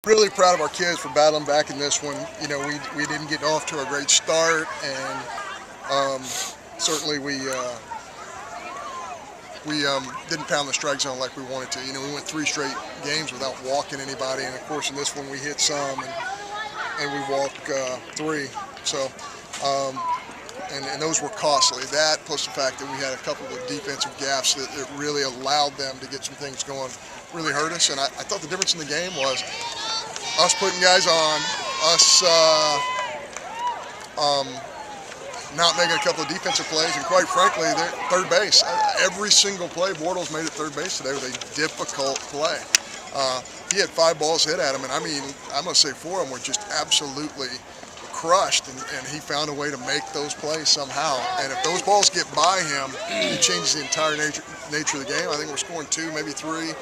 Really proud of our kids for battling back in this one. We didn't get off to a great start, and certainly we didn't pound the strike zone like we wanted to. We went 3 straight games without walking anybody, and of course in this one we hit some, and we walked 3. So, and those were costly. That plus the fact that we had a couple of defensive gaps that really allowed them to get some things going really hurt us. And I thought the difference in the game was us putting guys on, us not making a couple of defensive plays, and quite frankly, they're third base. Every single play, Bortles made at third base today with a difficult play. He had 5 balls hit at him, and I mean, I must say 4 of them were just absolutely crushed, and he found a way to make those plays somehow. And if those balls get by him, it changes the entire nature of the game. I think we're scoring 2, maybe 3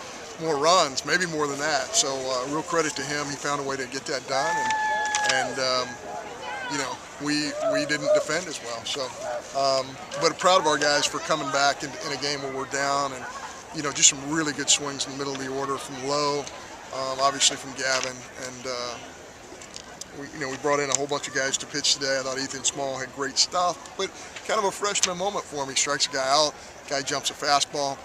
more runs, maybe more than that. So real credit to him. He found a way to get that done, and we didn't defend as well. So, but proud of our guys for coming back in a game where we're down, and just some really good swings in the middle of the order from Lowe, obviously from Gavin, and we brought in a whole bunch of guys to pitch today. I thought Ethan Small had great stuff, but kind of a freshman moment for him. He strikes a guy out, guy jumps a fastball,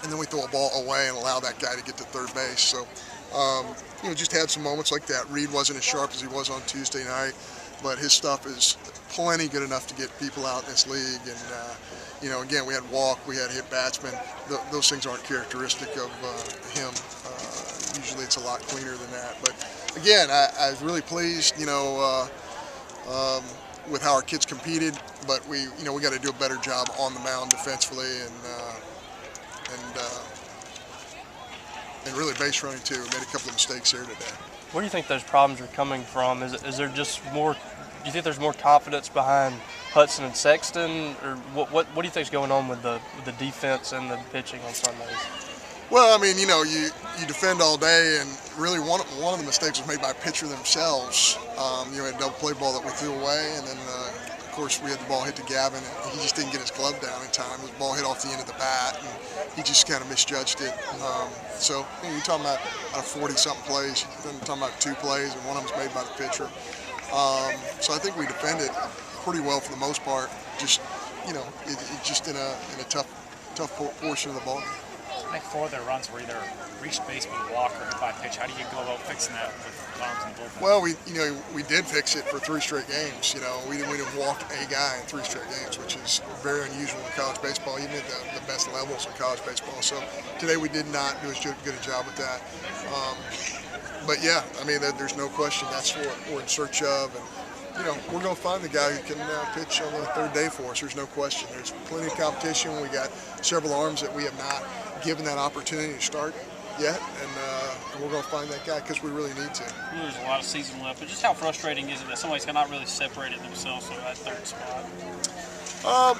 and then we throw a ball away and allow that guy to get to third base. So, just had some moments like that. Reed wasn't as sharp as he was on Tuesday night, but his stuff is plenty good enough to get people out in this league. And, again, we had walk, we had hit batsmen. Those things aren't characteristic of him. Usually it's a lot cleaner than that. But, again, I was really pleased, with how our kids competed. But we got to do a better job on the mound defensively, and really base running too. We made a couple of mistakes here today. Where do you think those problems are coming from? Is there just more? Do you think there's more confidence behind Hudson and Sexton, or what do you think is going on with the defense and the pitching on Sundays? Well, I mean, you defend all day, and really one of the mistakes was made by a pitcher themselves. We had a double play ball that we threw away, and then of course we had the ball hit to Gavin, and he just didn't get his glove down in time. The ball hit off the end of the bat, and he just kind of misjudged it. So you're talking about out of 40-something plays, you're talking about 2 plays, and one of them's made by the pitcher. So I think we defended pretty well for the most part. Just just in a tough portion of the ball. I think 4 of their runs were either reached base with a walk or hit by a pitch. How do you go about fixing that with arms in the bullpen? Well, we did fix it for 3 straight games. We didn't walk a guy in 3 straight games, which is very unusual in college baseball, even at the best levels of college baseball. So today we did not do as good a job with that. But yeah, I mean, there's no question that's what we're in search of, and we're going to find the guy who can pitch on the 3rd day for us. There's no question. There's plenty of competition. We got several arms that we have not given that opportunity to start yet, and we're going to find that guy because we really need to. There's a lot of season left, but just how frustrating is it that somebody's not really separated themselves from that 3rd spot? I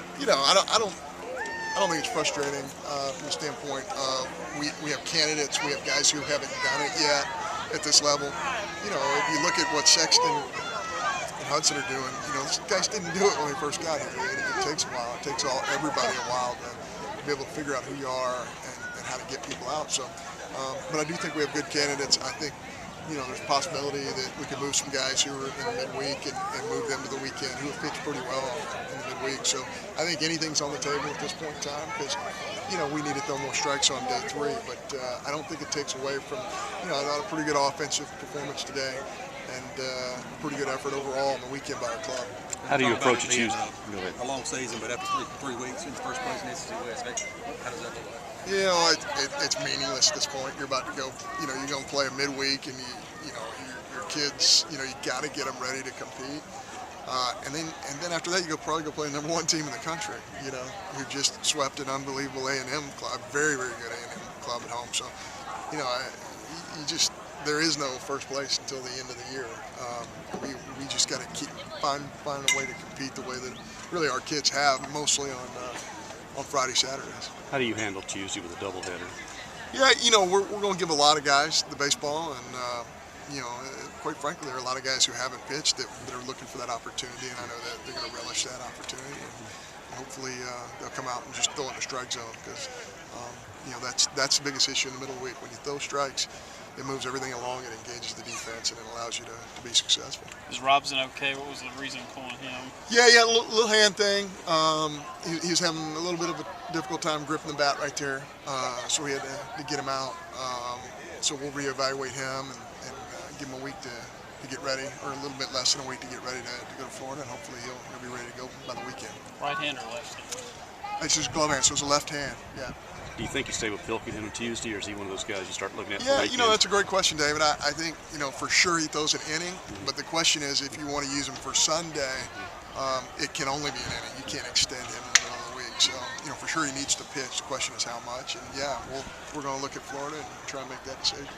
don't think it's frustrating from the standpoint of we have candidates, we have guys who haven't done it yet at this level. If you look at what Sexton and Hudson are doing, these guys didn't do it when they first got here. It takes a while. It takes everybody a while to be able to figure out who you are and how to get people out. So, but I do think we have good candidates. I think, there's a possibility that we can move some guys who are in the midweek and move them to the weekend who have pitched pretty well in the midweek. So I think anything's on the table at this point in time because, we need to throw more strikes on day 3. But I don't think it takes away from, I thought a pretty good offensive performance today and a pretty good effort overall on the weekend by our club. How do you approach it Tuesday? A long season, but after three weeks in first place in the SEC West, how does that look like? It's meaningless at this point. You're about to go, you're going to play a midweek, and your kids, you got to get them ready to compete. And then after that, you probably go play the #1 team in the country. Who just swept an unbelievable A&M club, very very good A&M club at home. So, there is no first place until the end of the year. We just got to find a way to compete the way that really our kids have, mostly on Friday, Saturdays. How do you handle Tuesday with a doubleheader? Yeah, we're going to give a lot of guys the baseball, and quite frankly, there are a lot of guys who haven't pitched that are looking for that opportunity, and I know that they're going to relish that opportunity. And hopefully, they'll come out and just throw it in the strike zone because that's the biggest issue in the middle of the week. When you throw strikes, it moves everything along, it engages the defense, and it allows you to be successful. Is Robson okay? What was the reason pulling him? Yeah, a little hand thing. He was having a little bit of a difficult time gripping the bat right there, so we had to get him out. So we'll reevaluate him and give him a week to get ready, or a little bit less than a week to get ready to go to Florida, and hopefully he'll be ready to go by the weekend. Right hand or left hand? It's his glove hand, so it's a left hand. Yeah. Do you think you stay with Pilkington on Tuesday, or is he one of those guys you start looking at? Yeah, that's a great question, David. I think, for sure he throws an inning, but the question is if you want to use him for Sunday, it can only be an inning. You can't extend him in the middle of the week. So, for sure he needs to pitch. The question is how much. And, yeah, we're going to look at Florida and try and make that decision.